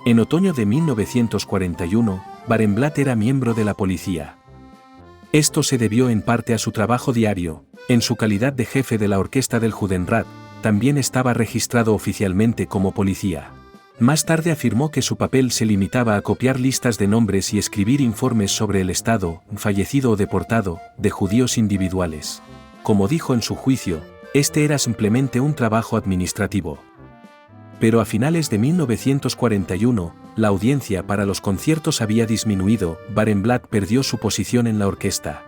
En otoño de 1941, Barenblatt era miembro de la policía. Esto se debió en parte a su trabajo diario. En su calidad de jefe de la orquesta del Judenrat, también estaba registrado oficialmente como policía. Más tarde afirmó que su papel se limitaba a copiar listas de nombres y escribir informes sobre el estado, fallecido o deportado, de judíos individuales. Como dijo en su juicio, este era simplemente un trabajo administrativo. Pero a finales de 1941, la audiencia para los conciertos había disminuido, Barenblatt perdió su posición en la orquesta.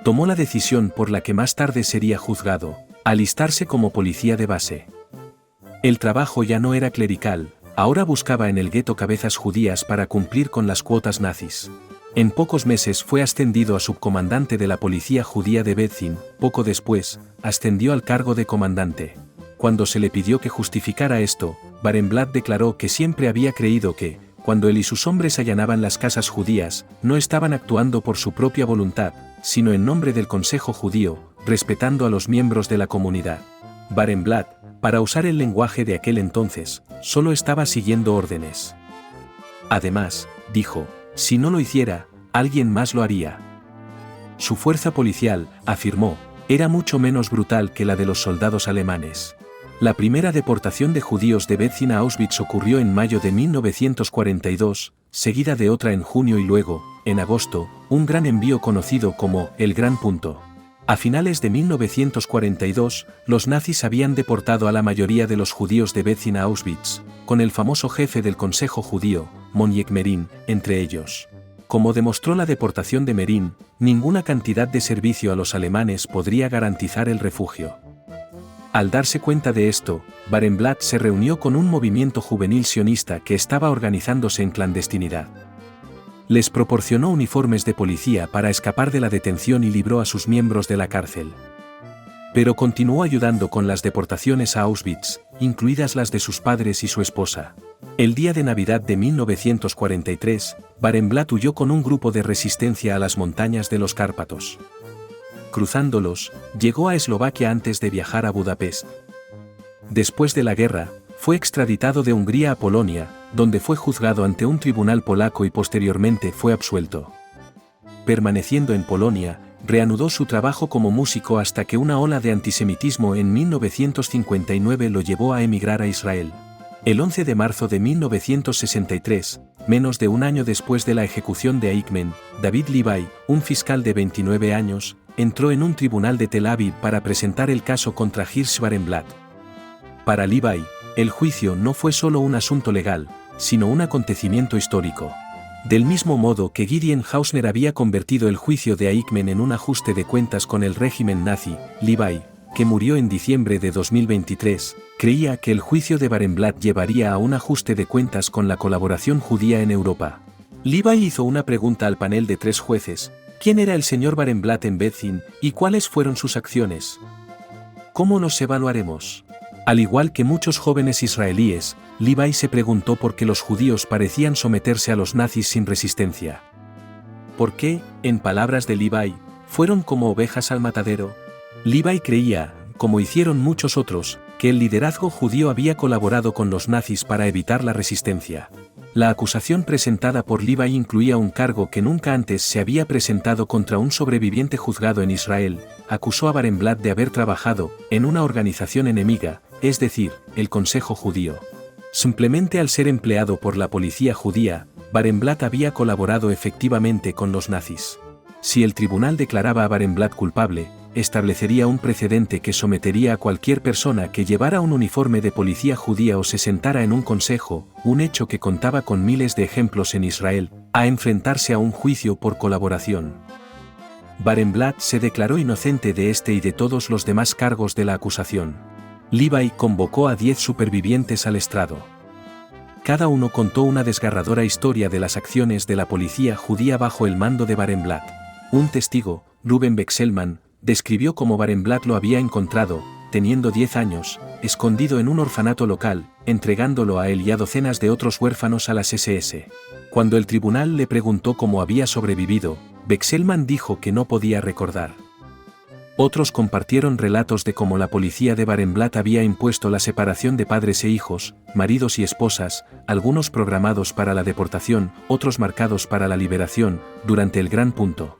Tomó la decisión por la que más tarde sería juzgado: alistarse como policía de base. El trabajo ya no era clerical, ahora buscaba en el gueto cabezas judías para cumplir con las cuotas nazis. En pocos meses fue ascendido a subcomandante de la policía judía de Bethín. Poco después, ascendió al cargo de comandante. Cuando se le pidió que justificara esto, Barenblatt declaró que siempre había creído que, cuando él y sus hombres allanaban las casas judías, no estaban actuando por su propia voluntad, sino en nombre del Consejo Judío, respetando a los miembros de la comunidad. Barenblatt, para usar el lenguaje de aquel entonces, solo estaba siguiendo órdenes. Además, dijo, si no lo hiciera, alguien más lo haría. Su fuerza policial, afirmó, era mucho menos brutal que la de los soldados alemanes. La primera deportación de judíos de Bethín a Auschwitz ocurrió en mayo de 1942, seguida de otra en junio y luego, en agosto, un gran envío conocido como el Gran Punto. A finales de 1942, los nazis habían deportado a la mayoría de los judíos de Bethín a Auschwitz, con el famoso jefe del Consejo Judío, Moniek Merin, entre ellos. Como demostró la deportación de Merin, ninguna cantidad de servicio a los alemanes podría garantizar el refugio. Al darse cuenta de esto, Barenblatt se reunió con un movimiento juvenil sionista que estaba organizándose en clandestinidad. Les proporcionó uniformes de policía para escapar de la detención y libró a sus miembros de la cárcel. Pero continuó ayudando con las deportaciones a Auschwitz, incluidas las de sus padres y su esposa. El día de Navidad de 1943, Barenblatt huyó con un grupo de resistencia a las montañas de los Cárpatos. Cruzándolos, llegó a Eslovaquia antes de viajar a Budapest. Después de la guerra, fue extraditado de Hungría a Polonia, donde fue juzgado ante un tribunal polaco y posteriormente fue absuelto. Permaneciendo en Polonia, reanudó su trabajo como músico hasta que una ola de antisemitismo en 1959 lo llevó a emigrar a Israel. El 11 de marzo de 1963, menos de un año después de la ejecución de Eichmann, David Levi, un fiscal de 29 años, entró en un tribunal de Tel Aviv para presentar el caso contra Hirsch Barenblatt. Para Levi, el juicio no fue solo un asunto legal, sino un acontecimiento histórico. Del mismo modo que Gideon Hausner había convertido el juicio de Eichmann en un ajuste de cuentas con el régimen nazi, Levi, que murió en diciembre de 2023, creía que el juicio de Barenblatt llevaría a un ajuste de cuentas con la colaboración judía en Europa. Levi hizo una pregunta al panel de 3 jueces: ¿quién era el señor Barenblatt en Bethín y cuáles fueron sus acciones? ¿Cómo los evaluaremos? Al igual que muchos jóvenes israelíes, Levi se preguntó por qué los judíos parecían someterse a los nazis sin resistencia. ¿Por qué, en palabras de Levi, fueron como ovejas al matadero? Levi creía, como hicieron muchos otros, que el liderazgo judío había colaborado con los nazis para evitar la resistencia. La acusación presentada por Levi incluía un cargo que nunca antes se había presentado contra un sobreviviente juzgado en Israel. Acusó a Barenblatt de haber trabajado en una organización enemiga, es decir, el Consejo Judío. Simplemente al ser empleado por la policía judía, Barenblatt había colaborado efectivamente con los nazis. Si el tribunal declaraba a Barenblatt culpable, establecería un precedente que sometería a cualquier persona que llevara un uniforme de policía judía o se sentara en un consejo, un hecho que contaba con miles de ejemplos en Israel, a enfrentarse a un juicio por colaboración. Barenblatt se declaró inocente de este y de todos los demás cargos de la acusación. Levi convocó a 10 supervivientes al estrado. Cada uno contó una desgarradora historia de las acciones de la policía judía bajo el mando de Barenblatt. Un testigo, Ruben Bexelman, describió cómo Barenblatt lo había encontrado, teniendo 10 años, escondido en un orfanato local, entregándolo a él y a docenas de otros huérfanos a las SS. Cuando el tribunal le preguntó cómo había sobrevivido, Bexelman dijo que no podía recordar. Otros compartieron relatos de cómo la policía de Barenblatt había impuesto la separación de padres e hijos, maridos y esposas, algunos programados para la deportación, otros marcados para la liberación, durante el Gran Punto.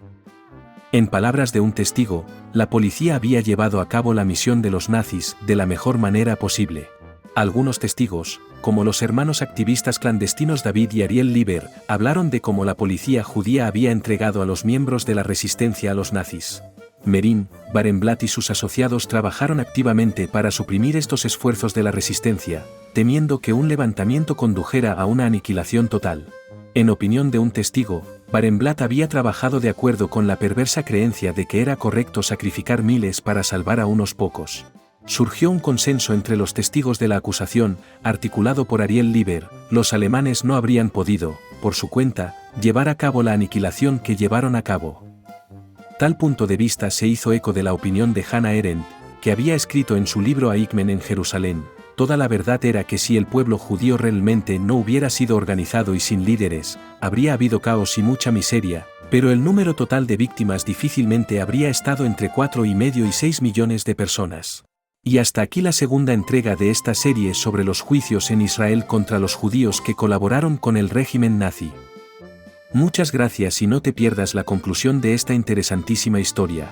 En palabras de un testigo, la policía había llevado a cabo la misión de los nazis de la mejor manera posible. Algunos testigos, como los hermanos activistas clandestinos David y Ariel Lieber, hablaron de cómo la policía judía había entregado a los miembros de la resistencia a los nazis. Merin, Barenblatt y sus asociados trabajaron activamente para suprimir estos esfuerzos de la resistencia, temiendo que un levantamiento condujera a una aniquilación total. En opinión de un testigo, Barenblatt había trabajado de acuerdo con la perversa creencia de que era correcto sacrificar miles para salvar a unos pocos. Surgió un consenso entre los testigos de la acusación, articulado por Ariel Lieber: los alemanes no habrían podido, por su cuenta, llevar a cabo la aniquilación que llevaron a cabo. Tal punto de vista se hizo eco de la opinión de Hannah Arendt, que había escrito en su libro Eichmann en Jerusalén: toda la verdad era que si el pueblo judío realmente no hubiera sido organizado y sin líderes, habría habido caos y mucha miseria, pero el número total de víctimas difícilmente habría estado entre 4,5 y 6 millones de personas. Y hasta aquí la segunda entrega de esta serie sobre los juicios en Israel contra los judíos que colaboraron con el régimen nazi. Muchas gracias y no te pierdas la conclusión de esta interesantísima historia.